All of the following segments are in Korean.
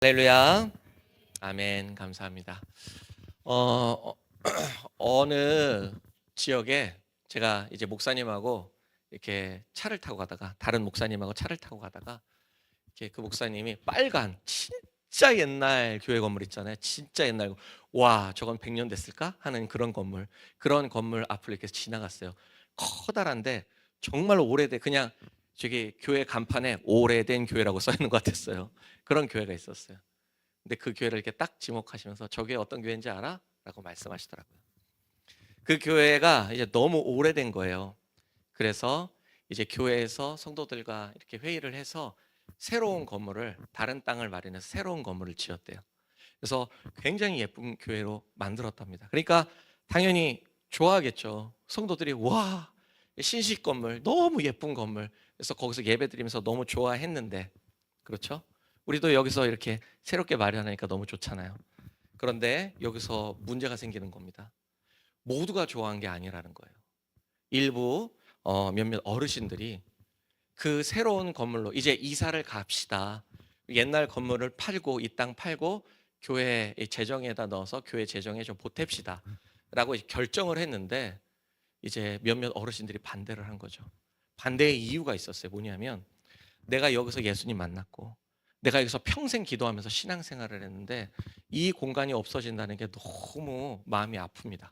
할렐루야. 아멘. 감사합니다. 어, 어, 어느 지역에 제가 이제 목사님하고 이렇게 차를 타고 가다가 다른 목사님하고 차를 타고 가다가 이렇게 그 목사님이 빨간 진짜 옛날 교회 건물 있잖아요. 진짜 옛날 와 저건 100년 됐을까 하는 그런 건물 앞을 이렇게 지나갔어요. 커다란데 정말 오래된 그냥 저기 교회 간판에 오래된 교회라고 써 있는 것 같았어요. 그런 교회가 있었어요. 근데 그 교회를 이렇게 딱 지목하시면서 저 교회 어떤 교회인지 알아? 라고 말씀하시더라고요. 그 교회가 이제 너무 오래된 거예요. 그래서 이제 교회에서 성도들과 이렇게 회의를 해서 새로운 건물을 다른 땅을 마련해서 새로운 건물을 지었대요. 그래서 굉장히 예쁜 교회로 만들었답니다. 그러니까 당연히 좋아하겠죠. 성도들이 와 신식 건물 너무 예쁜 건물 그래서 거기서 예배드리면서 너무 좋아했는데 그렇죠? 우리도 여기서 이렇게 새롭게 마련하니까 너무 좋잖아요. 그런데 여기서 문제가 생기는 겁니다. 모두가 좋아한 게 아니라는 거예요. 일부 몇몇 어르신들이 그 새로운 건물로 이제 이사를 갑시다. 옛날 건물을 팔고 이 땅 팔고 교회 재정에다 넣어서 교회 재정에 좀 보탭시다. 라고 결정을 했는데 이제 몇몇 어르신들이 반대를 한 거죠. 반대의 이유가 있었어요. 뭐냐면 내가 여기서 예수님 만났고 내가 여기서 평생 기도하면서 신앙생활을 했는데 이 공간이 없어진다는 게 너무 마음이 아픕니다.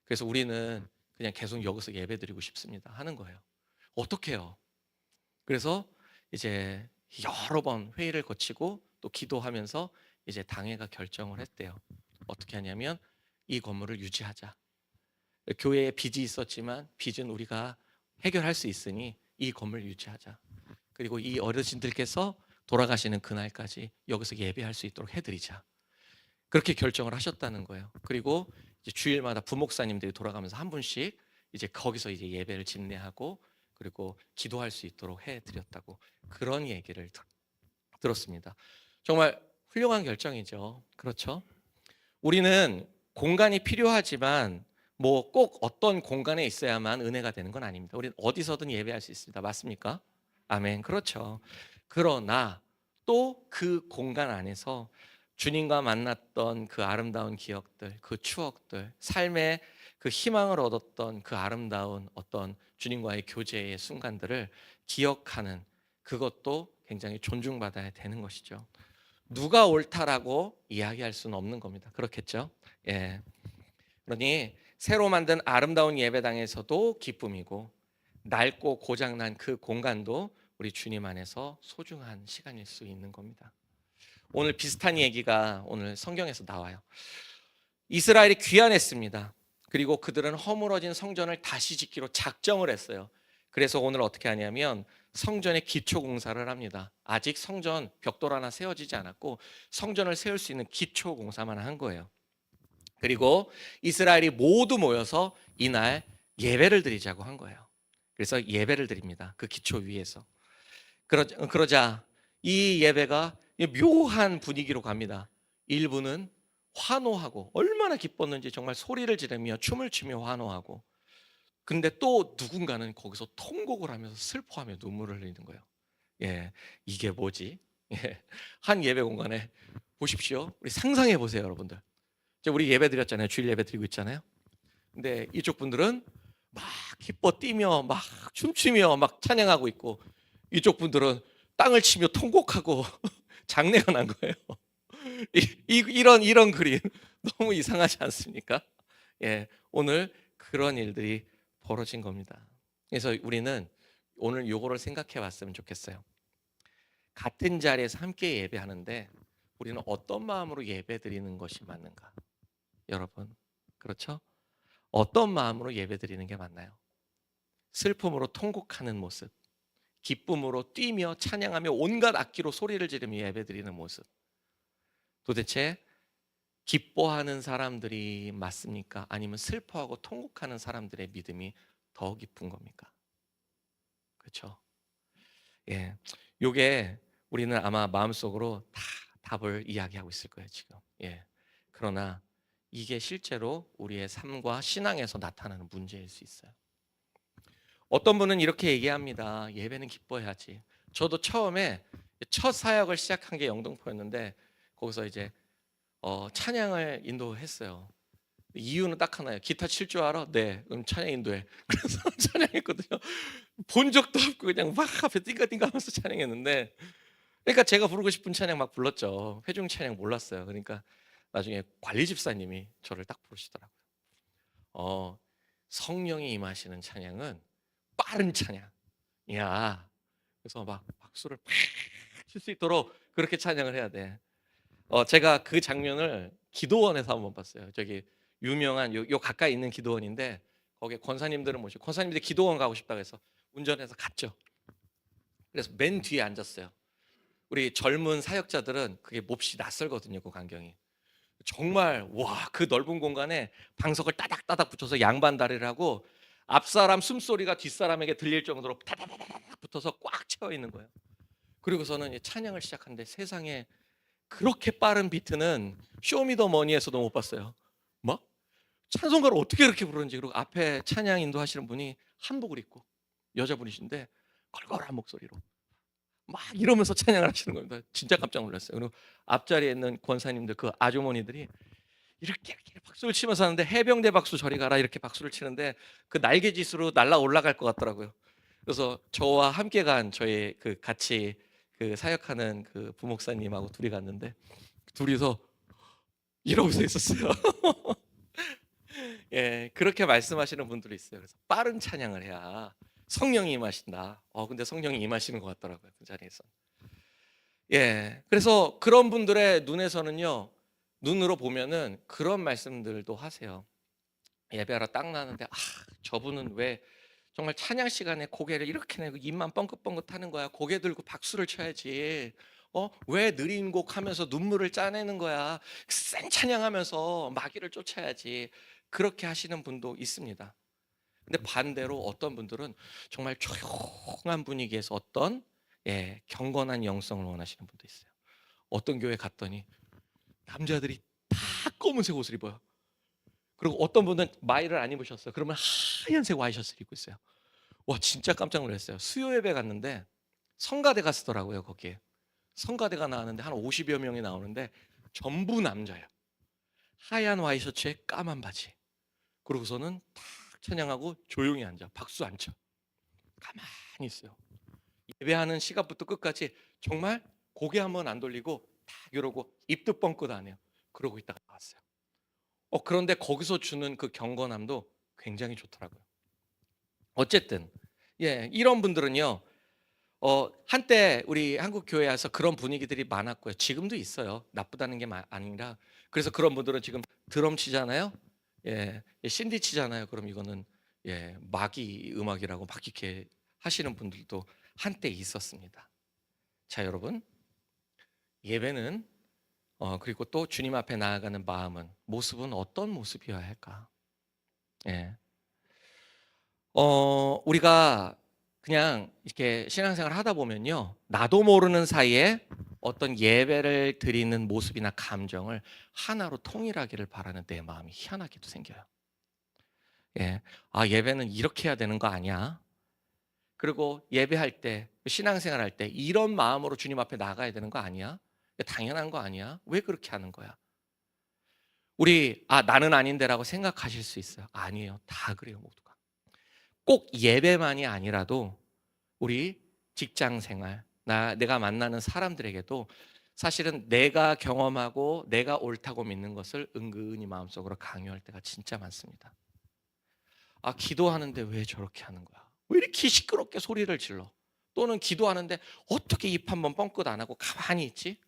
그래서 우리는 그냥 계속 여기서 예배드리고 싶습니다 하는 거예요. 어떻게 해요? 그래서 이제 여러 번 회의를 거치고 또 기도하면서 이제 당회가 결정을 했대요. 어떻게 하냐면 이 건물을 유지하자. 교회에 빚이 있었지만 빚은 우리가 해결할 수 있으니 이 건물 유지하자. 그리고 이 어르신들께서 돌아가시는 그날까지 여기서 예배할 수 있도록 해드리자. 그렇게 결정을 하셨다는 거예요. 그리고 이제 주일마다 부목사님들이 돌아가면서 한 분씩 이제 거기서 이제 예배를 집례하고 그리고 기도할 수 있도록 해드렸다고 그런 얘기를 들었습니다. 정말 훌륭한 결정이죠. 그렇죠? 우리는 공간이 필요하지만 뭐 꼭 어떤 공간에 있어야만 은혜가 되는 건 아닙니다. 우리는 어디서든 예배할 수 있습니다. 맞습니까? 아멘. 그렇죠. 그러나 또 그 공간 안에서 주님과 만났던 그 아름다운 기억들, 그 추억들, 삶의 그 희망을 얻었던 그 아름다운 어떤 주님과의 교제의 순간들을 기억하는 그것도 굉장히 존중받아야 되는 것이죠. 누가 옳다라고 이야기할 수는 없는 겁니다. 그렇겠죠? 예. 그러니 새로 만든 아름다운 예배당에서도 기쁨이고 낡고 고장난 그 공간도 우리 주님 안에서 소중한 시간일 수 있는 겁니다. 오늘 비슷한 얘기가 오늘 성경에서 나와요. 이스라엘이 귀환했습니다. 그리고 그들은 허물어진 성전을 다시 짓기로 작정을 했어요. 그래서 오늘 어떻게 하냐면 성전의 기초 공사를 합니다. 아직 성전 벽돌 하나 세워지지 않았고 성전을 세울 수 있는 기초 공사만 한 거예요. 그리고 이스라엘이 모두 모여서 이날 예배를 드리자고 한 거예요. 그래서 예배를 드립니다. 그 기초 위에서. 그러자 이 예배가 묘한 분위기로 갑니다. 일부는 환호하고 얼마나 기뻤는지 정말 소리를 지르며 춤을 추며 환호하고 근데 또 누군가는 거기서 통곡을 하면서 슬퍼하며 눈물을 흘리는 거예요. 예, 이게 뭐지? 예, 한 예배 공간에 보십시오. 우리 상상해 보세요, 여러분들. 이제 우리 예배 드렸잖아요. 주일 예배 드리고 있잖아요. 근데 이쪽 분들은 막 기뻐 뛰며 막 춤추며 막 찬양하고 있고 이쪽 분들은 땅을 치며 통곡하고 장례가 난 거예요. 이런 그림 너무 이상하지 않습니까? 예, 오늘 그런 일들이 벌어진 겁니다. 그래서 우리는 오늘 요거를 생각해 봤으면 좋겠어요. 같은 자리에서 함께 예배하는데 우리는 어떤 마음으로 예배 드리는 것이 맞는가? 여러분, 그렇죠? 어떤 마음으로 예배 드리는 게 맞나요? 슬픔으로 통곡하는 모습, 기쁨으로 뛰며 찬양하며 온갖 악기로 소리를 지르며 예배 드리는 모습. 도대체 기뻐하는 사람들이 맞습니까? 아니면 슬퍼하고 통곡하는 사람들의 믿음이 더 깊은 겁니까? 그렇죠? 예, 요게 우리는 아마 마음속으로 다 답을 이야기하고 있을 거예요 지금. 예, 그러나 이게 실제로 우리의 삶과 신앙에서 나타나는 문제일 수 있어요. 어떤 분은 이렇게 얘기합니다. 예배는 기뻐해야지. 저도 처음에 첫 사역을 시작한 게 영등포였는데 거기서 이제 찬양을 인도했어요. 이유는 딱 하나예요. 기타 칠 줄 알아? 네. 그럼 찬양 인도해. 그래서 찬양했거든요. 본 적도 없고 그냥 막 앞에 띵가띵가하면서 찬양했는데, 그러니까 제가 부르고 싶은 찬양 막 불렀죠. 회중 찬양 몰랐어요. 그러니까 나중에 관리 집사님이 저를 딱 부르시더라고요. 성령이 임하시는 찬양은 빠른 찬양이야. 그래서 막 박수를 팍 칠 수 있도록 그렇게 찬양을 해야 돼. 제가 그 장면을 기도원에서 한번 봤어요. 저기 유명한 요 가까이 있는 기도원인데, 거기에 권사님들을 모시고, 권사님들이 기도원 가고 싶다고 해서 운전해서 갔죠. 그래서 맨 뒤에 앉았어요. 우리 젊은 사역자들은 그게 몹시 낯설거든요, 그 광경이. 정말 와, 그 넓은 공간에 방석을 따닥따닥 붙여서 양반 다리를 하고 앞사람 숨소리가 뒷사람에게 들릴 정도로 타다다닥 붙어서 꽉 채워 있는 거예요. 그리고서는 찬양을 시작하는데, 세상에 그렇게 빠른 비트는 쇼미더머니에서도 못 봤어요. 막 찬송가를 어떻게 그렇게 부르는지. 그리고 앞에 찬양 인도하시는 분이 한복을 입고 여자분이신데 걸걸한 목소리로 막 이러면서 찬양을 하시는 겁니다. 진짜 깜짝 놀랐어요. 그리고 앞자리에 있는 권사님들, 그 아주머니들이 이렇게 박수를 치면서 하는데, 해병대 박수 저리 가라 이렇게 박수를 치는데 그 날개짓으로 날아 올라갈 것 같더라고요. 그래서 저와 함께 간 저희 그 같이 그 사역하는 그 부목사님하고 둘이 갔는데, 둘이서 이러고 서 있었어요. 예, 그렇게 말씀하시는 분들이 있어요. 그래서 빠른 찬양을 해야 성령이 임하신다. 근데 성령이 임하시는 것 같더라고요, 그 자리에서. 예, 그래서 그런 분들의 눈에서는요, 눈으로 보면은 그런 말씀들도 하세요. 예배하러 딱 나는데, 저분은 왜 정말 찬양 시간에 고개를 이렇게 내고 입만 뻥긋뻥긋 하는 거야. 고개 들고 박수를 쳐야지. 왜 느린 곡 하면서 눈물을 짜내는 거야. 센 찬양하면서 마귀를 쫓아야지. 그렇게 하시는 분도 있습니다. 근데 반대로 어떤 분들은 정말 조용한 분위기에서 어떤 경건한 영성을 원하시는 분도 있어요. 어떤 교회 갔더니 남자들이 다 검은색 옷을 입어요. 그리고 어떤 분은 마이를 안 입으셨어요. 그러면 하얀색 와이셔츠를 입고 있어요. 와, 진짜 깜짝 놀랐어요. 수요 예배 갔는데 성가대가 쓰더라고요, 거기에. 성가대가 나왔는데 한 50여 명이 나오는데 전부 남자예요. 하얀 와이셔츠에 까만 바지. 그러고서는 탁 찬양하고 조용히 앉아. 박수 안 쳐. 가만히 있어요. 예배하는 시간부터 끝까지 정말 고개 한번 안 돌리고 딱 이러고 입도 뻥끗 안 해요. 그러고 있다가 나왔어요. 그런데 거기서 주는 그 경건함도 굉장히 좋더라고요. 어쨌든 이런 분들은요, 한때 우리 한국 교회에서 그런 분위기들이 많았고요. 지금도 있어요. 나쁘다는 게 아니라. 그래서 그런 분들은 지금 드럼 치잖아요. 신디 치잖아요. 그럼 이거는 마귀 음악이라고 막 이렇게 하시는 분들도 한때 있었습니다. 자, 여러분, 예배는 그리고 또 주님 앞에 나아가는 마음은, 모습은 어떤 모습이어야 할까? 우리가 그냥 이렇게 신앙생활 하다 보면요, 나도 모르는 사이에 어떤 예배를 드리는 모습이나 감정을 하나로 통일하기를 바라는 내 마음이 희한하게도 생겨요. 예배는 이렇게 해야 되는 거 아니야? 그리고 예배할 때, 신앙생활 할 때 이런 마음으로 주님 앞에 나가야 되는 거 아니야? 당연한 거 아니야? 왜 그렇게 하는 거야? 우리 나는 아닌데라고 생각하실 수 있어요. 아니에요. 다 그래요, 모두가. 꼭 예배만이 아니라도 우리 직장 생활, 내가 만나는 사람들에게도 사실은 내가 경험하고 내가 옳다고 믿는 것을 은근히 마음속으로 강요할 때가 진짜 많습니다. 기도하는데 왜 저렇게 하는 거야? 왜 이렇게 시끄럽게 소리를 질러? 또는 기도하는데 어떻게 입 한번 뻥끗 안 하고 가만히 있지?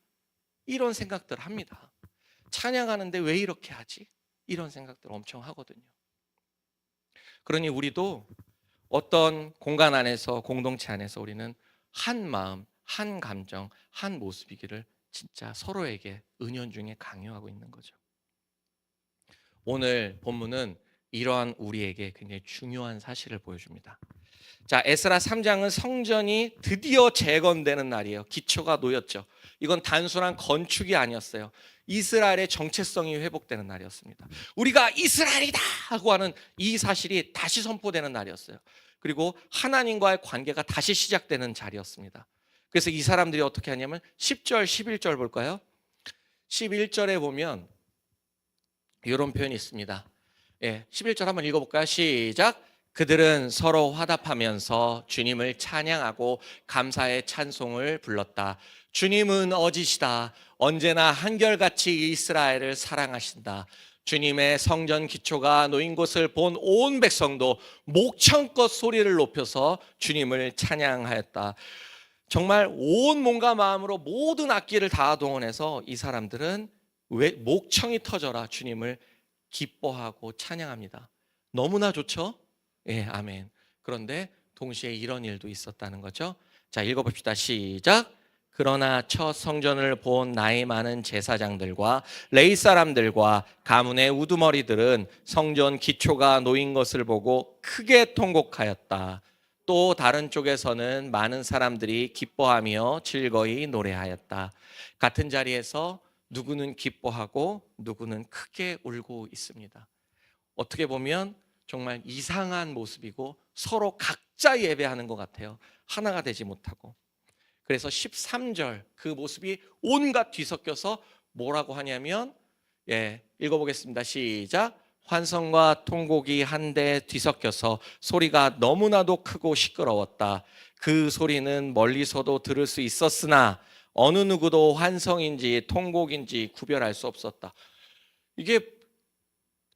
이런 생각들 합니다. 찬양하는데 왜 이렇게 하지? 이런 생각들 엄청 하거든요. 그러니 우리도 어떤 공간 안에서, 공동체 안에서 우리는 한 마음, 한 감정, 한 모습이기를 진짜 서로에게 은연중에 강요하고 있는 거죠. 오늘 본문은 이러한 우리에게 굉장히 중요한 사실을 보여줍니다. 자, 에스라 3장은 성전이 드디어 재건되는 날이에요. 기초가 놓였죠. 이건 단순한 건축이 아니었어요. 이스라엘의 정체성이 회복되는 날이었습니다. 우리가 이스라엘이다 하고 하는 이 사실이 다시 선포되는 날이었어요. 그리고 하나님과의 관계가 다시 시작되는 자리였습니다. 그래서 이 사람들이 어떻게 하냐면 10절, 11절 볼까요? 11절에 보면 이런 표현이 있습니다. 11절 한번 읽어볼까요? 시작. 그들은 서로 화답하면서 주님을 찬양하고 감사의 찬송을 불렀다. 주님은 어지시다. 언제나 한결같이 이스라엘을 사랑하신다. 주님의 성전 기초가 놓인 곳을 본 온 백성도 목청껏 소리를 높여서 주님을 찬양하였다. 정말 온 몸과 마음으로 모든 악기를 다 동원해서 이 사람들은 목청이 터져라 주님을 기뻐하고 찬양합니다. 너무나 좋죠? 아멘. 그런데 동시에 이런 일도 있었다는 거죠. 자, 읽어봅시다. 시작. 그러나 첫 성전을 본 나이 많은 제사장들과 레위 사람들과 가문의 우두머리들은 성전 기초가 놓인 것을 보고 크게 통곡하였다. 또 다른 쪽에서는 많은 사람들이 기뻐하며 즐거이 노래하였다. 같은 자리에서 누구는 기뻐하고 누구는 크게 울고 있습니다. 어떻게 보면 정말 이상한 모습이고 서로 각자 예배하는 것 같아요. 하나가 되지 못하고. 그래서 13절 그 모습이 온갖 뒤섞여서 뭐라고 하냐면 읽어보겠습니다. 시작. 환성과 통곡이 한데 뒤섞여서 소리가 너무나도 크고 시끄러웠다. 그 소리는 멀리서도 들을 수 있었으나 어느 누구도 환성인지 통곡인지 구별할 수 없었다. 이게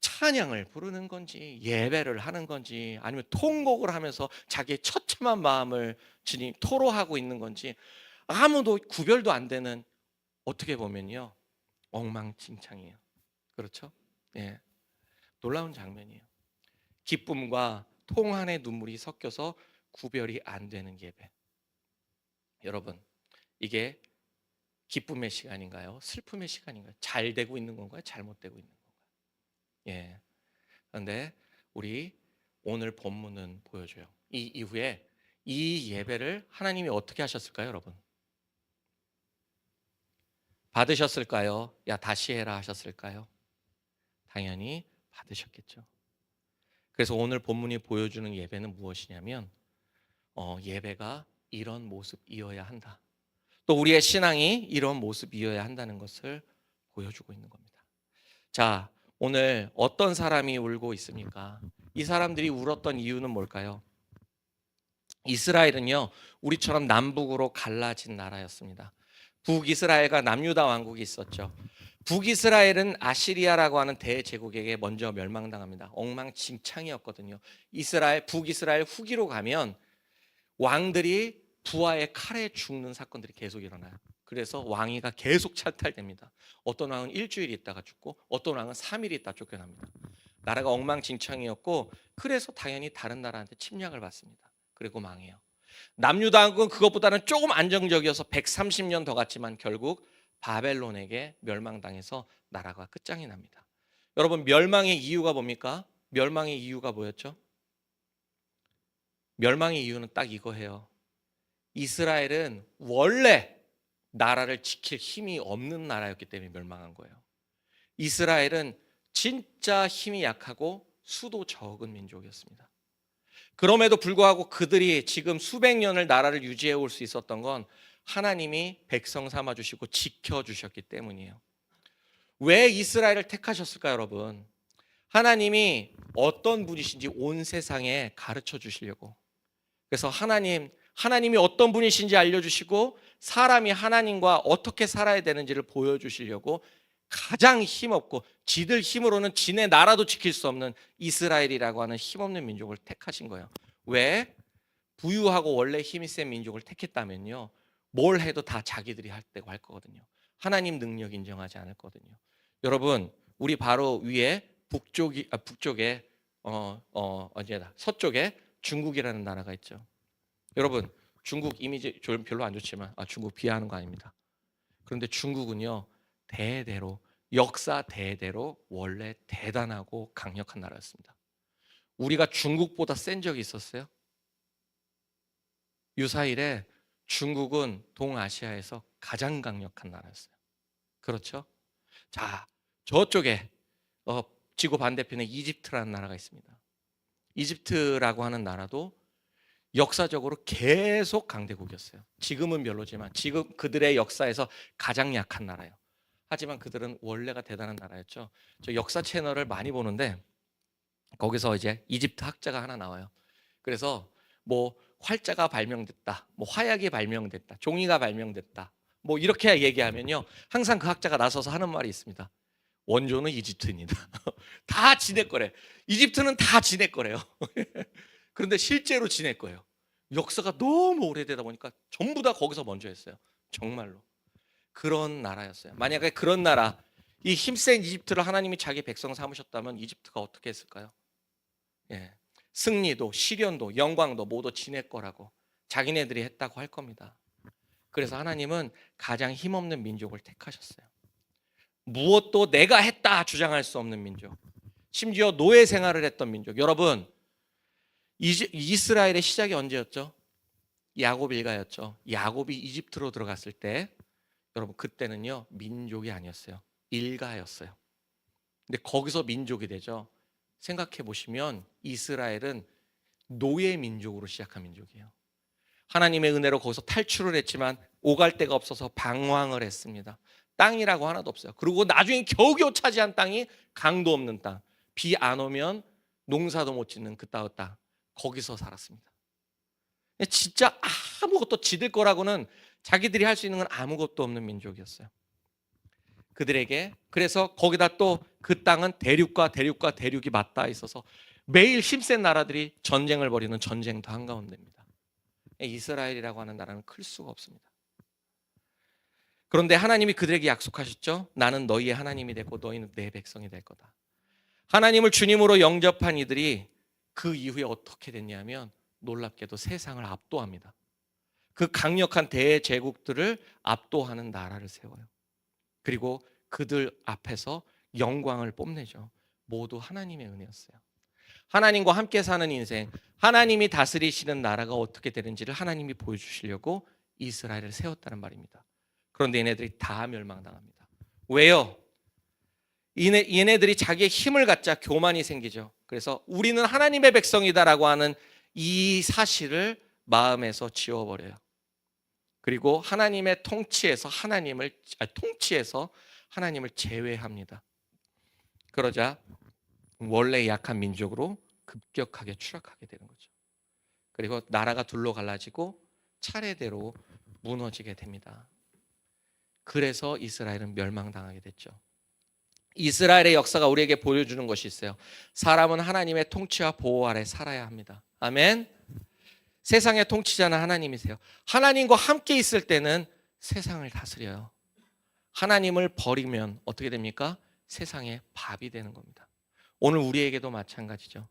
찬양을 부르는 건지 예배를 하는 건지 아니면 통곡을 하면서 자기의 처참한 마음을 주님 토로하고 있는 건지 아무도 구별도 안 되는, 어떻게 보면요 엉망진창이에요. 그렇죠? 놀라운 장면이에요. 기쁨과 통한의 눈물이 섞여서 구별이 안 되는 예배. 여러분, 이게 기쁨의 시간인가요? 슬픔의 시간인가요? 잘 되고 있는 건가요? 잘못되고 있는 건가요? 그런데 우리 오늘 본문은 보여줘요. 이 이후에 이 예배를 하나님이 어떻게 하셨을까요, 여러분? 받으셨을까요? 야, 다시 해라 하셨을까요? 당연히 받으셨겠죠. 그래서 오늘 본문이 보여주는 예배는 무엇이냐면 예배가 이런 모습이어야 한다. 또 우리의 신앙이 이런 모습이어야 한다는 것을 보여주고 있는 겁니다. 자, 오늘 어떤 사람이 울고 있습니까? 이 사람들이 울었던 이유는 뭘까요? 이스라엘은요, 우리처럼 남북으로 갈라진 나라였습니다. 북이스라엘과 남유다 왕국이 있었죠. 북이스라엘은 아시리아라고 하는 대제국에게 먼저 멸망당합니다. 엉망진창이었거든요. 북이스라엘 후기로 가면 왕들이 부하의 칼에 죽는 사건들이 계속 일어나요. 그래서 왕위가 계속 탈탈됩니다. 어떤 왕은 일주일 있다가 죽고 어떤 왕은 3일 있다 쫓겨납니다. 나라가 엉망진창이었고 그래서 당연히 다른 나라한테 침략을 받습니다. 그리고 망해요. 남유다왕국은 그것보다는 조금 안정적이어서 130년 더 갔지만 결국 바벨론에게 멸망당해서 나라가 끝장이 납니다. 여러분, 멸망의 이유가 뭡니까? 멸망의 이유가 뭐였죠? 멸망의 이유는 딱 이거예요. 이스라엘은 원래 나라를 지킬 힘이 없는 나라였기 때문에 멸망한 거예요. 이스라엘은 진짜 힘이 약하고 수도 적은 민족이었습니다. 그럼에도 불구하고 그들이 지금 수백 년을 나라를 유지해 올 수 있었던 건 하나님이 백성 삼아 주시고 지켜 주셨기 때문이에요. 왜 이스라엘을 택하셨을까요, 여러분? 하나님이 어떤 분이신지 온 세상에 가르쳐 주시려고. 그래서 하나님이 어떤 분이신지 알려주시고 사람이 하나님과 어떻게 살아야 되는지를 보여주시려고 가장 힘없고 지들 힘으로는 지네 나라도 지킬 수 없는 이스라엘이라고 하는 힘없는 민족을 택하신 거예요. 왜? 부유하고 원래 힘이 센 민족을 택했다면요, 뭘 해도 다 자기들이 할 때고 할 거거든요. 하나님 능력 인정하지 않을 거거든요. 여러분, 우리 바로 위에 북쪽에 어디다 서쪽에 중국이라는 나라가 있죠. 여러분, 중국 이미지 별로 안 좋지만 중국 비하하는 거 아닙니다. 그런데 중국은요, 역사 대대로 원래 대단하고 강력한 나라였습니다. 우리가 중국보다 센 적이 있었어요? 유사일에 중국은 동아시아에서 가장 강력한 나라였어요. 그렇죠? 자, 저쪽에 지구 반대편에 이집트라는 나라가 있습니다. 이집트라고 하는 나라도 역사적으로 계속 강대국이었어요. 지금은 별로지만 지금 그들의 역사에서 가장 약한 나라예요. 하지만 그들은 원래가 대단한 나라였죠. 저 역사 채널을 많이 보는데 거기서 이제 이집트 학자가 하나 나와요. 그래서 뭐 활자가 발명됐다, 뭐 화약이 발명됐다, 종이가 발명됐다, 뭐 이렇게 얘기하면요, 항상 그 학자가 나서서 하는 말이 있습니다. 원조는 이집트입니다. 다 지네 거래. 이집트는 다 지네 거래요. 그런데 실제로 지네 거예요. 역사가 너무 오래되다 보니까 전부 다 거기서 먼저 했어요. 정말로 그런 나라였어요. 만약에 그런 나라, 이 힘센 이집트를 하나님이 자기 백성 삼으셨다면 이집트가 어떻게 했을까요? 예. 승리도 시련도 영광도 모두 지네 거라고 자기네들이 했다고 할 겁니다. 그래서 하나님은 가장 힘없는 민족을 택하셨어요. 무엇도 내가 했다 주장할 수 없는 민족, 심지어 노예 생활을 했던 민족. 여러분, 이스라엘의 시작이 언제였죠? 야곱 일가였죠. 야곱이 이집트로 들어갔을 때 여러분 그때는요 민족이 아니었어요. 일가였어요. 근데 거기서 민족이 되죠. 생각해 보시면 이스라엘은 노예 민족으로 시작한 민족이에요. 하나님의 은혜로 거기서 탈출을 했지만 오갈 데가 없어서 방황을 했습니다. 땅이라고 하나도 없어요. 그리고 나중에 겨우겨우 차지한 땅이 강도 없는 땅, 비 안 오면 농사도 못 짓는 그 땅, 거기서 살았습니다. 진짜 아무것도 지들 거라고는, 자기들이 할 수 있는 건 아무것도 없는 민족이었어요. 그들에게, 그래서 거기다 또 그 땅은 대륙과 대륙과 대륙이 맞닿아 있어서 매일 힘센 나라들이 전쟁을 벌이는 전쟁터 한가운데입니다. 이스라엘이라고 하는 나라는 클 수가 없습니다. 그런데 하나님이 그들에게 약속하셨죠. 나는 너희의 하나님이 되고 너희는 내 백성이 될 거다. 하나님을 주님으로 영접한 이들이 그 이후에 어떻게 됐냐면 놀랍게도 세상을 압도합니다. 그 강력한 대제국들을 압도하는 나라를 세워요. 그리고 그들 앞에서 영광을 뽐내죠. 모두 하나님의 은혜였어요. 하나님과 함께 사는 인생, 하나님이 다스리시는 나라가 어떻게 되는지를 하나님이 보여주시려고 이스라엘을 세웠다는 말입니다. 그런데 얘네들이 다 멸망당합니다. 왜요? 얘네들이 자기의 힘을 갖자 교만이 생기죠. 그래서 우리는 하나님의 백성이다라고 하는 이 사실을 마음에서 지워버려요. 그리고 하나님의 통치에서 하나님을 제외합니다. 그러자 원래 약한 민족으로 급격하게 추락하게 되는 거죠. 그리고 나라가 둘로 갈라지고 차례대로 무너지게 됩니다. 그래서 이스라엘은 멸망당하게 됐죠. 이스라엘의 역사가 우리에게 보여주는 것이 있어요. 사람은 하나님의 통치와 보호 아래 살아야 합니다. 아멘. 세상의 통치자는 하나님이세요. 하나님과 함께 있을 때는 세상을 다스려요. 하나님을 버리면 어떻게 됩니까? 세상의 밥이 되는 겁니다. 오늘 우리에게도 마찬가지죠.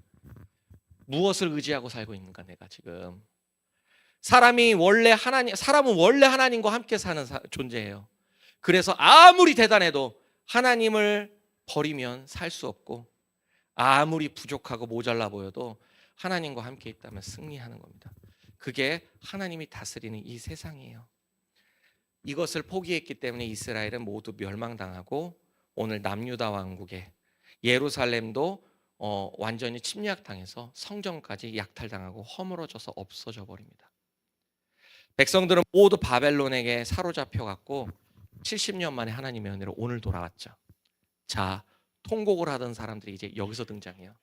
무엇을 의지하고 살고 있는가, 내가 지금. 사람은 원래 하나님과 함께 사는 존재예요. 그래서 아무리 대단해도 하나님을 버리면 살 수 없고, 아무리 부족하고 모자라 보여도 하나님과 함께 있다면 승리하는 겁니다. 그게 하나님이 다스리는 이 세상이에요. 이것을 포기했기 때문에 이스라엘은 모두 멸망당하고 오늘 남유다 왕국에 예루살렘도 완전히 침략당해서 성전까지 약탈당하고 허물어져서 없어져 버립니다. 백성들은 모두 바벨론에게 사로잡혀갔고 70년 만에 하나님의 은혜로 오늘 돌아왔죠. 자, 통곡을 하던 사람들이 이제 여기서 등장해요.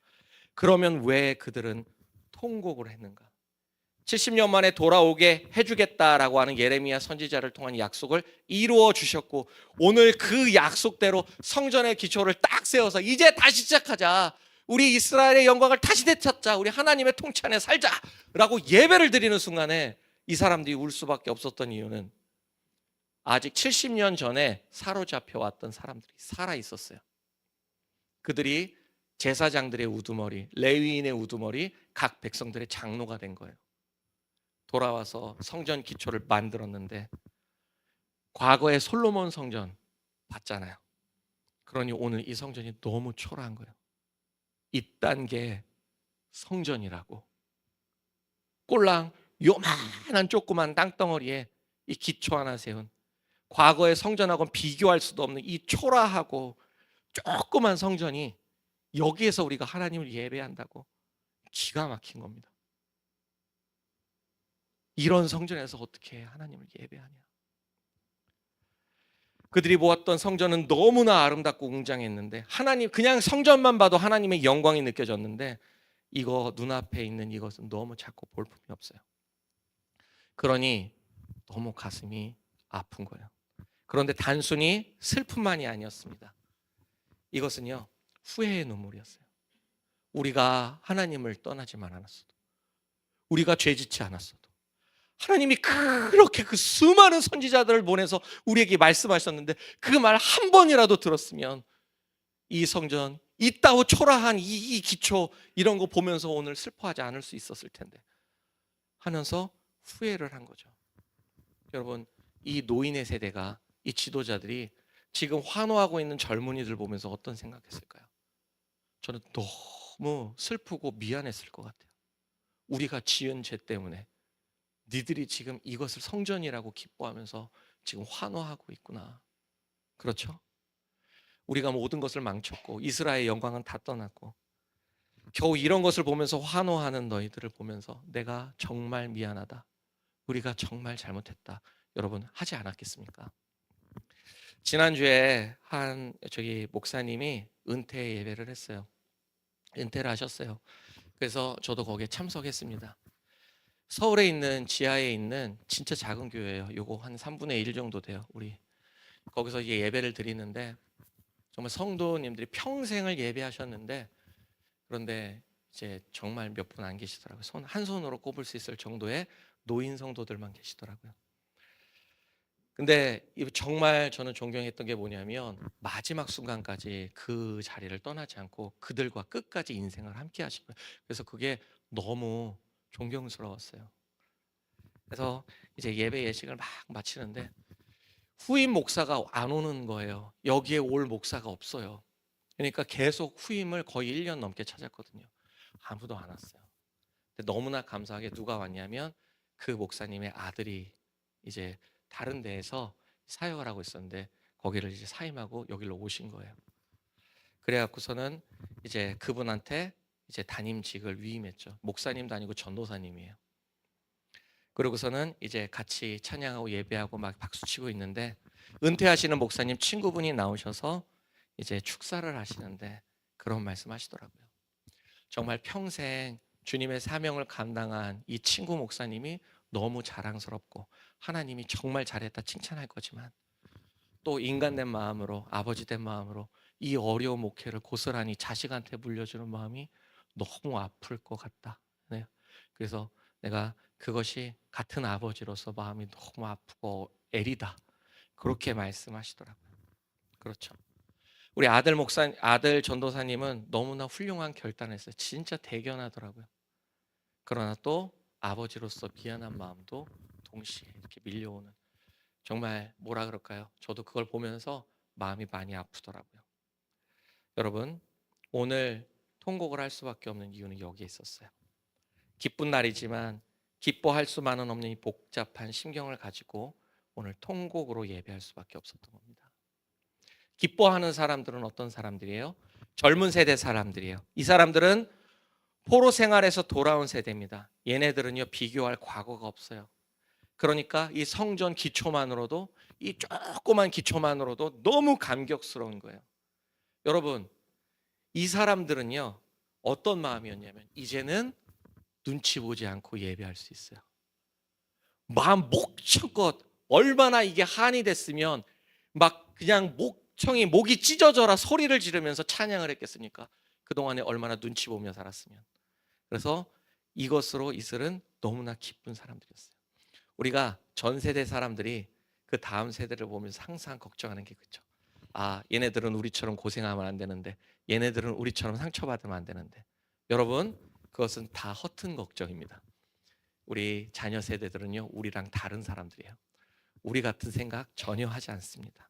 그러면 왜 그들은 통곡을 했는가? 70년 만에 돌아오게 해주겠다라고 하는 예레미야 선지자를 통한 약속을 이루어 주셨고, 오늘 그 약속대로 성전의 기초를 딱 세워서 이제 다시 시작하자, 우리 이스라엘의 영광을 다시 되찾자, 우리 하나님의 통치 안에 살자라고 예배를 드리는 순간에 이 사람들이 울 수밖에 없었던 이유는 아직 70년 전에 사로잡혀 왔던 사람들이 살아 있었어요. 그들이 제사장들의 우두머리, 레위인의 우두머리, 각 백성들의 장로가 된 거예요. 돌아와서 성전 기초를 만들었는데 과거에 솔로몬 성전 봤잖아요. 그러니 오늘 이 성전이 너무 초라한 거예요. 이딴 게 성전이라고. 꼴랑 요만한 조그만 땅덩어리에 이 기초 하나 세운, 과거의 성전하고는 비교할 수도 없는 이 초라하고 조그만 성전이 여기에서 우리가 하나님을 예배한다고, 기가 막힌 겁니다. 이런 성전에서 어떻게 하나님을 예배하냐. 그들이 보았던 성전은 너무나 아름답고 웅장했는데 하나님 그냥 성전만 봐도 하나님의 영광이 느껴졌는데 이거 눈앞에 있는 이것은 너무 작고 볼품이 없어요. 그러니 너무 가슴이 아픈 거예요. 그런데 단순히 슬픔만이 아니었습니다. 이것은요 후회의 눈물이었어요. 우리가 하나님을 떠나지만 않았어도, 우리가 죄짓지 않았어도 하나님이 그렇게 그 수많은 선지자들을 보내서 우리에게 말씀하셨는데 그 말 한 번이라도 들었으면 이 성전, 이따오 초라한 이 기초 이런 거 보면서 오늘 슬퍼하지 않을 수 있었을 텐데 하면서 후회를 한 거죠. 여러분, 이 노인의 세대가, 이 지도자들이 지금 환호하고 있는 젊은이들 보면서 어떤 생각했을까요? 저는 너무 슬프고 미안했을 것 같아요. 우리가 지은 죄 때문에 니들이 지금 이것을 성전이라고 기뻐하면서 지금 환호하고 있구나. 그렇죠? 우리가 모든 것을 망쳤고 이스라엘의 영광은 다 떠났고 겨우 이런 것을 보면서 환호하는 너희들을 보면서 내가 정말 미안하다, 우리가 정말 잘못했다, 여러분 하지 않았겠습니까? 지난주에 한 저기 목사님이 은퇴 예배를 했어요. 은퇴를 하셨어요. 그래서 저도 거기에 참석했습니다. 서울에 있는 지하에 있는 진짜 작은 교회예요. 요거 한 3분의 1 정도 돼요. 우리 거기서 이제 예배를 드리는데 정말 성도님들이 평생을 예배하셨는데 그런데 이제 정말 몇 분 안 계시더라고요. 한 손으로 꼽을 수 있을 정도의 노인 성도들만 계시더라고요. 근데 정말 저는 존경했던 게 뭐냐면 마지막 순간까지 그 자리를 떠나지 않고 그들과 끝까지 인생을 함께 하신 거예요. 그래서 그게 너무 존경스러웠어요. 그래서 이제 예배 예식을 막 마치는데 후임 목사가 안 오는 거예요. 여기에 올 목사가 없어요. 그러니까 계속 후임을 거의 1년 넘게 찾았거든요. 아무도 안 왔어요. 근데 너무나 감사하게 누가 왔냐면 그 목사님의 아들이 이제 다른 데에서 사역을 하고 있었는데 거기를 이제 사임하고 여기로 오신 거예요. 그래갖고서는 이제 그분한테 이제 담임직을 위임했죠. 목사님도 아니고 전도사님이에요. 그러고서는 이제 같이 찬양하고 예배하고 막 박수치고 있는데 은퇴하시는 목사님 친구분이 나오셔서 이제 축사를 하시는데 그런 말씀하시더라고요. 정말 평생 주님의 사명을 감당한 이 친구 목사님이 너무 자랑스럽고 하나님이 정말 잘했다 칭찬할 거지만 또 인간된 마음으로, 아버지 된 마음으로 이 어려운 목회를 고스란히 자식한테 물려주는 마음이 너무 아플 것 같다. 네. 그래서 내가 그것이 같은 아버지로서 마음이 너무 아프고 애리다. 그렇게 말씀하시더라고요. 그렇죠. 우리 아들 전도사님은 너무나 훌륭한 결단을 했어요. 진짜 대견하더라고요. 그러나 또 아버지로서 미안한 마음도 동시에 이렇게 밀려오는, 정말 뭐라 그럴까요? 저도 그걸 보면서 마음이 많이 아프더라고요. 여러분, 오늘 통곡을 할 수밖에 없는 이유는 여기에 있었어요. 기쁜 날이지만 기뻐할 수만은 없는 이 복잡한 심경을 가지고 오늘 통곡으로 예배할 수밖에 없었던 겁니다. 기뻐하는 사람들은 어떤 사람들이에요? 젊은 세대 사람들이에요. 이 사람들은 포로 생활에서 돌아온 세대입니다. 얘네들은요 비교할 과거가 없어요. 그러니까 이 성전 기초만으로도, 이 조그만 기초만으로도 너무 감격스러운 거예요. 여러분, 이 사람들은요 어떤 마음이었냐면 이제는 눈치 보지 않고 예배할 수 있어요. 마음 목청껏, 얼마나 이게 한이 됐으면 막 그냥 목이 찢어져라 소리를 지르면서 찬양을 했겠습니까? 그동안에 얼마나 눈치 보며 살았으면. 그래서 이것으로 이슬은 너무나 기쁜 사람들이었어요. 우리가 전 세대 사람들이 그 다음 세대를 보면서 항상 걱정하는 게 그렇죠. 아, 얘네들은 우리처럼 고생하면 안 되는데, 얘네들은 우리처럼 상처받으면 안 되는데. 여러분, 그것은 다 허튼 걱정입니다. 우리 자녀 세대들은요 우리랑 다른 사람들이에요. 우리 같은 생각 전혀 하지 않습니다.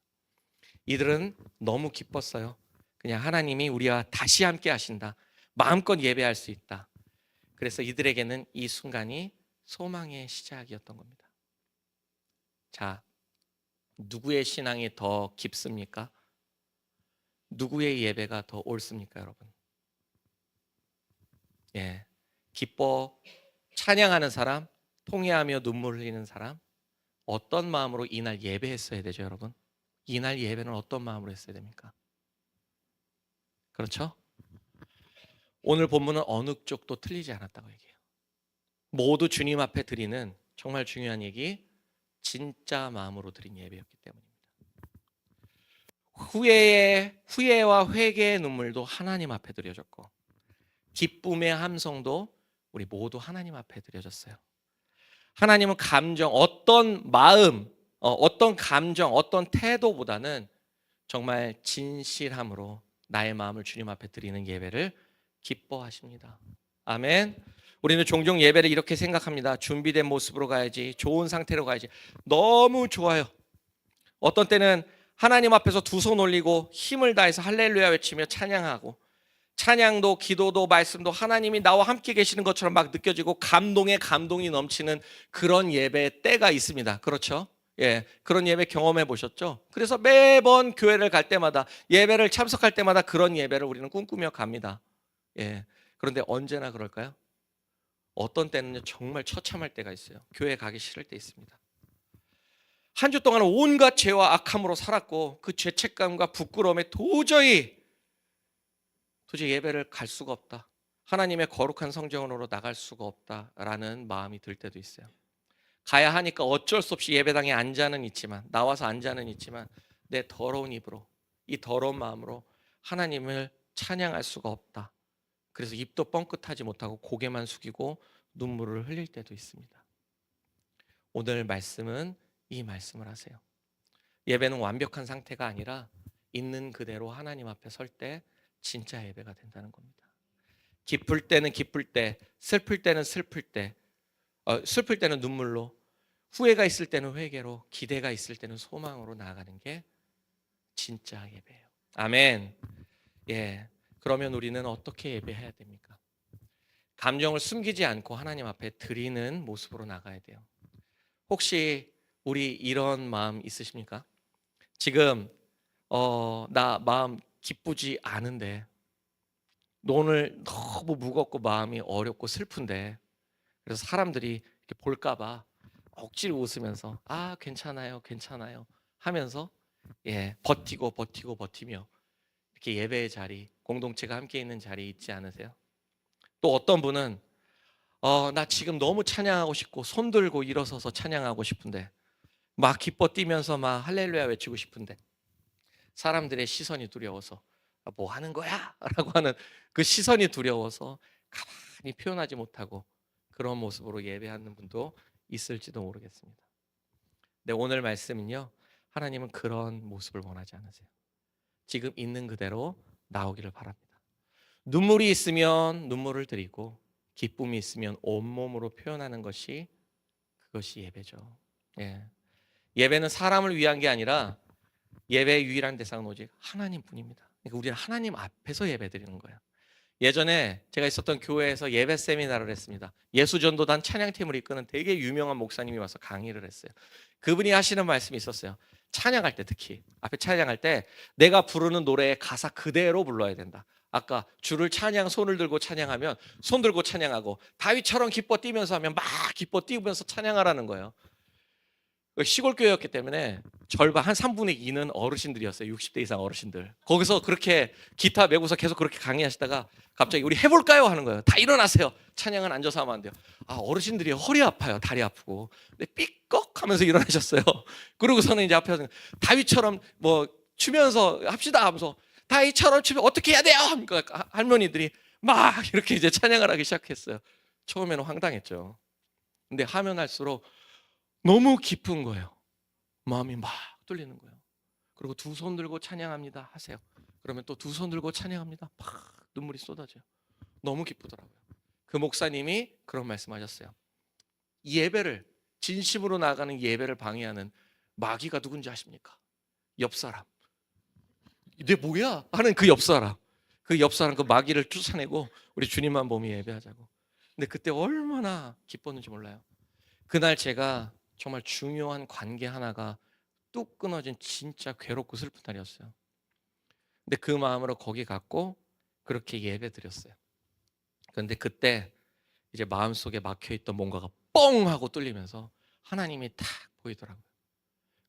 이들은 너무 기뻤어요. 그냥 하나님이 우리와 다시 함께 하신다, 마음껏 예배할 수 있다. 그래서 이들에게는 이 순간이 소망의 시작이었던 겁니다. 자, 누구의 신앙이 더 깊습니까? 누구의 예배가 더 옳습니까, 여러분? 예, 기뻐 찬양하는 사람, 통회하며 눈물 흘리는 사람, 어떤 마음으로 이날 예배했어야 되죠, 여러분? 이날 예배는 어떤 마음으로 했어야 됩니까? 그렇죠? 오늘 본문은 어느 쪽도 틀리지 않았다고 얘기해요. 모두 주님 앞에 드리는 정말 중요한 얘기, 진짜 마음으로 드린 예배였기 때문입니다. 후회와 회개의 눈물도 하나님 앞에 드려졌고, 기쁨의 함성도 우리 모두 하나님 앞에 드려졌어요. 하나님은 감정, 어떤 마음, 어떤 감정, 어떤 태도보다는 정말 진실함으로 나의 마음을 주님 앞에 드리는 예배를 기뻐하십니다. 아멘. 우리는 종종 예배를 이렇게 생각합니다. 준비된 모습으로 가야지, 좋은 상태로 가야지. 너무 좋아요. 어떤 때는 하나님 앞에서 두 손 올리고 힘을 다해서 할렐루야 외치며 찬양하고, 찬양도 기도도 말씀도 하나님이 나와 함께 계시는 것처럼 막 느껴지고 감동이 넘치는 그런 예배 때가 있습니다. 그렇죠? 예, 그런 예배 경험해 보셨죠? 그래서 매번 교회를 갈 때마다, 예배를 참석할 때마다 그런 예배를 우리는 꿈꾸며 갑니다. 예, 그런데 언제나 그럴까요? 어떤 때는 정말 처참할 때가 있어요. 교회 가기 싫을 때 있습니다. 한 주 동안 온갖 죄와 악함으로 살았고, 그 죄책감과 부끄러움에 도저히 예배를 갈 수가 없다, 하나님의 거룩한 성전으로 나갈 수가 없다라는 마음이 들 때도 있어요. 가야 하니까 어쩔 수 없이 예배당에 앉아는 있지만, 나와서 앉아는 있지만, 내 더러운 입으로, 이 더러운 마음으로 하나님을 찬양할 수가 없다. 그래서 입도 뻥끗하지 못하고 고개만 숙이고 눈물을 흘릴 때도 있습니다. 오늘 말씀은 이 말씀을 하세요. 예배는 완벽한 상태가 아니라 있는 그대로 하나님 앞에 설 때 진짜 예배가 된다는 겁니다. 기쁠 때는 기쁠 때, 슬플 때는 슬플 때, 슬플 때는 눈물로, 후회가 있을 때는 회개로, 기대가 있을 때는 소망으로 나아가는 게 진짜 예배예요. 아멘. 예. 그러면 우리는 어떻게 예배해야 됩니까? 감정을 숨기지 않고 하나님 앞에 드리는 모습으로 나가야 돼요. 혹시 우리 이런 마음 있으십니까? 지금 나 마음 기쁘지 않은데, 오늘 너무 무겁고 마음이 어렵고 슬픈데, 그래서 사람들이 이렇게 볼까봐 억지로 웃으면서 아 괜찮아요 괜찮아요 하면서, 예, 버티며 이렇게 예배의 자리, 공동체가 함께 있는 자리에 있지 않으세요? 또 어떤 분은 나 지금 너무 찬양하고 싶고 손 들고 일어서서 찬양하고 싶은데, 막 기뻐 뛰면서 막 할렐루야 외치고 싶은데, 사람들의 시선이 두려워서 뭐 하는 거야? 라고 하는 그 시선이 두려워서 가만히 표현하지 못하고 그런 모습으로 예배하는 분도 있을지도 모르겠습니다. 네, 오늘 말씀은요, 하나님은 그런 모습을 원하지 않으세요. 지금 있는 그대로 나오기를 바랍니다. 눈물이 있으면 눈물을 드리고, 기쁨이 있으면 온몸으로 표현하는 것이, 그것이 예배죠. 예. 예배는 사람을 위한 게 아니라 예배의 유일한 대상은 오직 하나님뿐입니다. 그러니까 우리는 하나님 앞에서 예배드리는 거예요. 예전에 제가 있었던 교회에서 예배 세미나를 했습니다. 예수전도단 찬양팀을 이끄는 되게 유명한 목사님이 와서 강의를 했어요. 그분이 하시는 말씀이 있었어요. 찬양할 때, 특히 앞에 찬양할 때 내가 부르는 노래의 가사 그대로 불러야 된다. 아까 주를 손을 들고 찬양하면 손 들고 찬양하고, 다윗처럼 기뻐 뛰면서 하면 막 기뻐 뛰면서 찬양하라는 거예요. 시골 교회였기 때문에 절반, 한 3분의 2는 어르신들이었어요. 60대 이상 어르신들. 거기서 그렇게 기타 메고서 계속 그렇게 강의하시다가 갑자기 우리 해볼까요? 하는 거예요. 다 일어나세요. 찬양은 앉아서 하면 안 돼요. 아, 어르신들이 허리 아파요. 다리 아프고. 근데 삐걱 하면서 일어나셨어요. 그러고서는 이제 앞에서 다윗처럼 뭐 추면서 합시다 하면서, 다윗처럼 추면 어떻게 해야 돼요? 그러니까 할머니들이 막 이렇게 이제 찬양을 하기 시작했어요. 처음에는 황당했죠. 근데 하면 할수록 너무 깊은 거예요. 마음이 막 뚫리는 거예요. 그리고 두 손 들고 찬양합니다 하세요. 그러면 또 두 손 들고 찬양합니다. 막 눈물이 쏟아져요. 너무 기쁘더라고요. 그 목사님이 그런 말씀하셨어요. 예배를, 진심으로 나가는 예배를 방해하는 마귀가 누군지 아십니까? 옆 사람. 내 뭐야? 하는 그 옆 사람. 그 옆 사람, 그 마귀를 쫓아내고 우리 주님만 보며 예배하자고. 근데 그때 얼마나 기뻤는지 몰라요. 그날 제가 정말 중요한 관계 하나가 뚝 끊어진 진짜 괴롭고 슬픈 날이었어요. 근데 그 마음으로 거기 갔고 그렇게 예배 드렸어요. 그런데 그때 이제 마음속에 막혀있던 뭔가가 뻥 하고 뚫리면서 하나님이 탁 보이더라고요.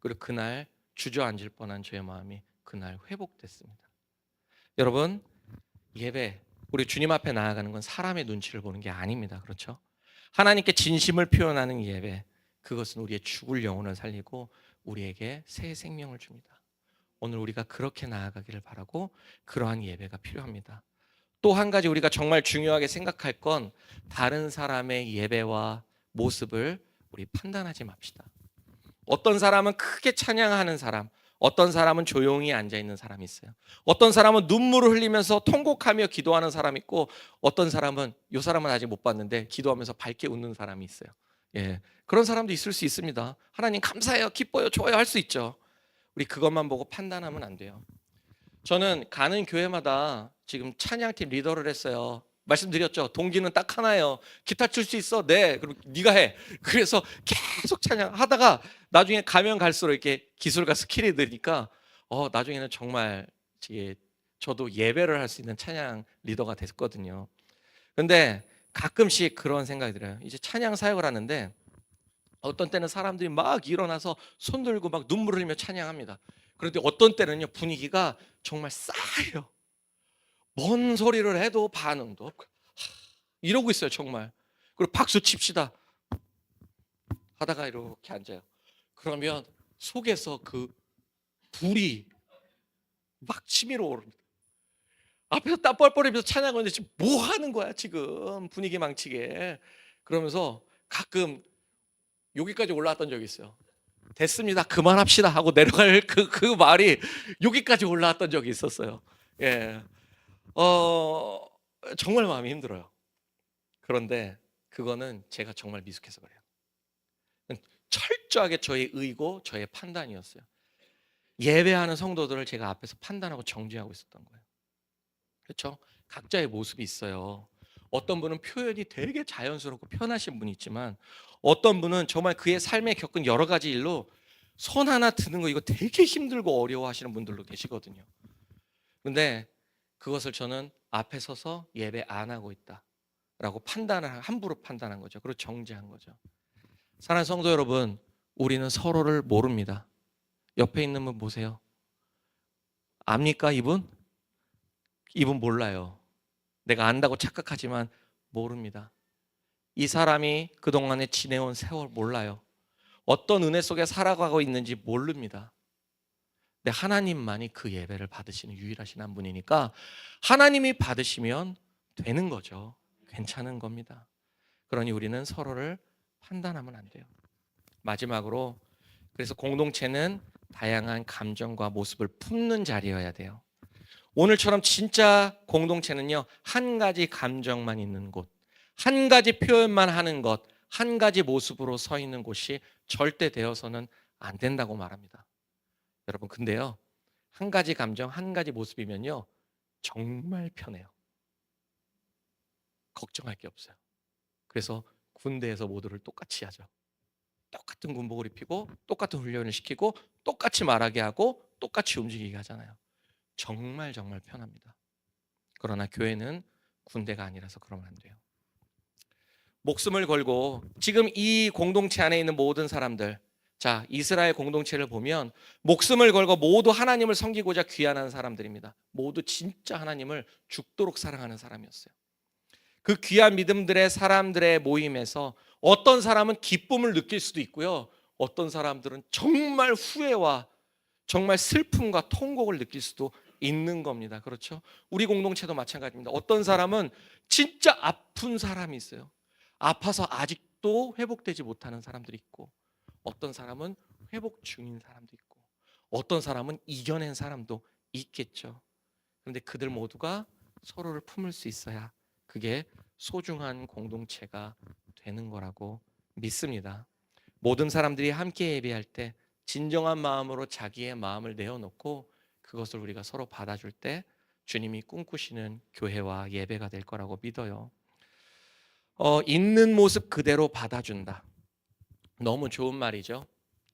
그리고 그날 주저앉을 뻔한 저의 마음이 그날 회복됐습니다. 여러분, 예배, 우리 주님 앞에 나아가는 건 사람의 눈치를 보는 게 아닙니다. 그렇죠? 하나님께 진심을 표현하는 예배, 그것은 우리의 죽을 영혼을 살리고 우리에게 새 생명을 줍니다. 오늘 우리가 그렇게 나아가기를 바라고 그러한 예배가 필요합니다. 또 한 가지 우리가 정말 중요하게 생각할 건 다른 사람의 예배와 모습을 우리 판단하지 맙시다. 어떤 사람은 크게 찬양하는 사람, 어떤 사람은 조용히 앉아있는 사람이 있어요. 어떤 사람은 눈물을 흘리면서 통곡하며 기도하는 사람이 있고, 어떤 사람은, 이 사람은 아직 못 봤는데 기도하면서 밝게 웃는 사람이 있어요. 예, 그런 사람도 있을 수 있습니다. 하나님 감사해요, 기뻐요, 좋아요 할 수 있죠. 우리 그것만 보고 판단하면 안 돼요. 저는 가는 교회마다 지금 찬양팀 리더를 했어요. 말씀드렸죠. 동기는 딱 하나예요. 기타 칠 수 있어? 네. 그럼 네가 해. 그래서 계속 찬양하다가 나중에 가면 갈수록 이렇게 기술과 스킬이 느니까 나중에는 정말 저도 예배를 할 수 있는 찬양 리더가 됐거든요. 근데 가끔씩 그런 생각이 들어요. 이제 찬양 사역을 하는데 어떤 때는 사람들이 막 일어나서 손 들고 막 눈물 흘리며 찬양합니다. 그런데 어떤 때는요, 분위기가 정말 싸해요. 뭔 소리를 해도 반응도 없고 이러고 있어요, 정말. 그리고 박수 칩시다 하다가 이렇게 앉아요. 그러면 속에서 그 불이 막 치밀어 오릅니다. 앞에서 땀 뻘뻘 흘리면서 찬양하는데 지금 뭐 하는 거야, 지금 분위기 망치게. 그러면서 가끔 여기까지 올라왔던 적이 있어요. 됐습니다, 그만합시다 하고 내려갈 그 말이 여기까지 올라왔던 적이 있었어요. 예, 정말 마음이 힘들어요. 그런데 그거는 제가 정말 미숙해서 그래요. 철저하게 저의 의고 저의 판단이었어요. 예배하는 성도들을 제가 앞에서 판단하고 정죄하고 있었던 거예요. 그렇죠? 각자의 모습이 있어요. 어떤 분은 표현이 되게 자연스럽고 편하신 분이 있지만, 어떤 분은 정말 그의 삶에 겪은 여러 가지 일로 손 하나 드는 거 이거 되게 힘들고 어려워하시는 분들도 계시거든요. 근데 그것을 저는 앞에 서서 예배 안 하고 있다라고 함부로 판단한 거죠. 그리고 정죄한 거죠. 사랑하는 성도 여러분, 우리는 서로를 모릅니다. 옆에 있는 분 보세요. 압니까, 이분? 이분 몰라요. 내가 안다고 착각하지만 모릅니다. 이 사람이 그동안에 지내온 세월 몰라요. 어떤 은혜 속에 살아가고 있는지 모릅니다. 근데 하나님만이 그 예배를 받으시는 유일하신 한 분이니까 하나님이 받으시면 되는 거죠. 괜찮은 겁니다. 그러니 우리는 서로를 판단하면 안 돼요. 마지막으로, 그래서 공동체는 다양한 감정과 모습을 품는 자리여야 돼요. 오늘처럼 진짜 공동체는요, 한 가지 감정만 있는 곳, 한 가지 표현만 하는 것, 한 가지 모습으로 서 있는 곳이 절대 되어서는 안 된다고 말합니다. 여러분, 근데요, 한 가지 감정, 한 가지 모습이면요, 정말 편해요. 걱정할 게 없어요. 그래서 군대에서 모두를 똑같이 하죠. 똑같은 군복을 입히고 똑같은 훈련을 시키고 똑같이 말하게 하고 똑같이 움직이게 하잖아요. 정말 정말 편합니다. 그러나 교회는 군대가 아니라서 그러면 안 돼요. 목숨을 걸고 지금 이 공동체 안에 있는 모든 사람들, 자, 이스라엘 공동체를 보면 목숨을 걸고 모두 하나님을 섬기고자 귀환한 사람들입니다. 모두 진짜 하나님을 죽도록 사랑하는 사람이었어요. 그 귀한 믿음들의 사람들의 모임에서 어떤 사람은 기쁨을 느낄 수도 있고요, 어떤 사람들은 정말 후회와 정말 슬픔과 통곡을 느낄 수도 있는 겁니다. 그렇죠? 우리 공동체도 마찬가지입니다. 어떤 사람은 진짜 아픈 사람이 있어요. 아파서 아직도 회복되지 못하는 사람들이 있고, 어떤 사람은 회복 중인 사람도 있고, 어떤 사람은 이겨낸 사람도 있겠죠. 그런데 그들 모두가 서로를 품을 수 있어야 그게 소중한 공동체가 되는 거라고 믿습니다. 모든 사람들이 함께 예배할 때 진정한 마음으로 자기의 마음을 내어놓고 그것을 우리가 서로 받아줄 때 주님이 꿈꾸시는 교회와 예배가 될 거라고 믿어요. 있는 모습 그대로 받아준다. 너무 좋은 말이죠.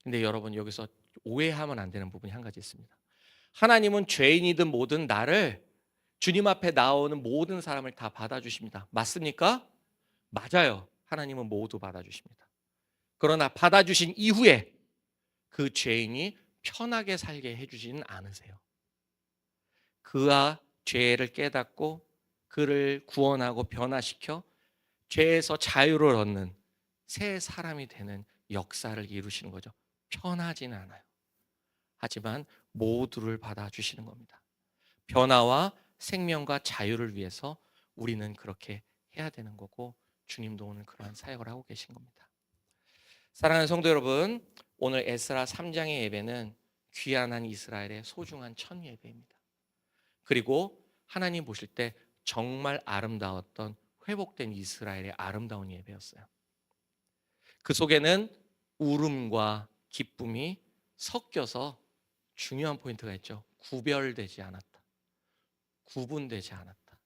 근데 여러분, 여기서 오해하면 안 되는 부분이 한 가지 있습니다. 하나님은 죄인이든 뭐든 나를, 주님 앞에 나오는 모든 사람을 다 받아주십니다. 맞습니까? 맞아요. 하나님은 모두 받아주십니다. 그러나 받아주신 이후에 그 죄인이 편하게 살게 해주지는 않으세요. 그가 죄를 깨닫고 그를 구원하고 변화시켜 죄에서 자유를 얻는 새 사람이 되는 역사를 이루시는 거죠. 편하지는 않아요. 하지만 모두를 받아주시는 겁니다. 변화와 생명과 자유를 위해서 우리는 그렇게 해야 되는 거고, 주님도 오늘 그러한 사역을 하고 계신 겁니다. 사랑하는 성도 여러분, 오늘 에스라 3장의 예배는 귀환한 이스라엘의 소중한 첫 예배입니다. 그리고 하나님 보실 때 정말 아름다웠던 회복된 이스라엘의 아름다운 예배였어요. 그 속에는 울음과 기쁨이 섞여서 중요한 포인트가 있죠. 구별되지 않았다. 구분되지 않았다.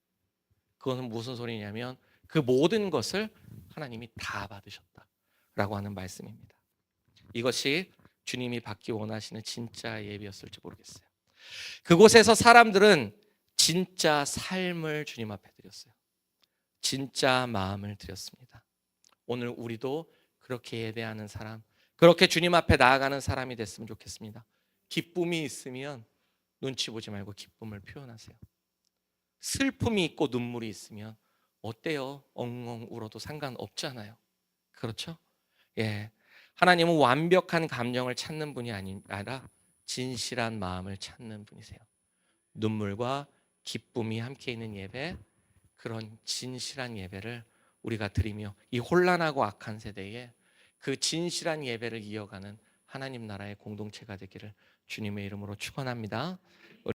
그것은 무슨 소리냐면 그 모든 것을 하나님이 다 받으셨다라고 하는 말씀입니다. 이것이 주님이 받기 원하시는 진짜 예배였을지 모르겠어요. 그곳에서 사람들은 진짜 삶을 주님 앞에 드렸어요. 진짜 마음을 드렸습니다. 오늘 우리도 그렇게 예배하는 사람, 그렇게 주님 앞에 나아가는 사람이 됐으면 좋겠습니다. 기쁨이 있으면 눈치 보지 말고 기쁨을 표현하세요. 슬픔이 있고 눈물이 있으면 어때요? 엉엉 울어도 상관없잖아요. 그렇죠? 예. 하나님은 완벽한 감정을 찾는 분이 아니라 진실한 마음을 찾는 분이세요. 눈물과 기쁨이 함께 있는 예배, 그런 진실한 예배를 우리가 드리며 이 혼란하고 악한 세대에 그 진실한 예배를 이어가는 하나님 나라의 공동체가 되기를 주님의 이름으로 축원합니다.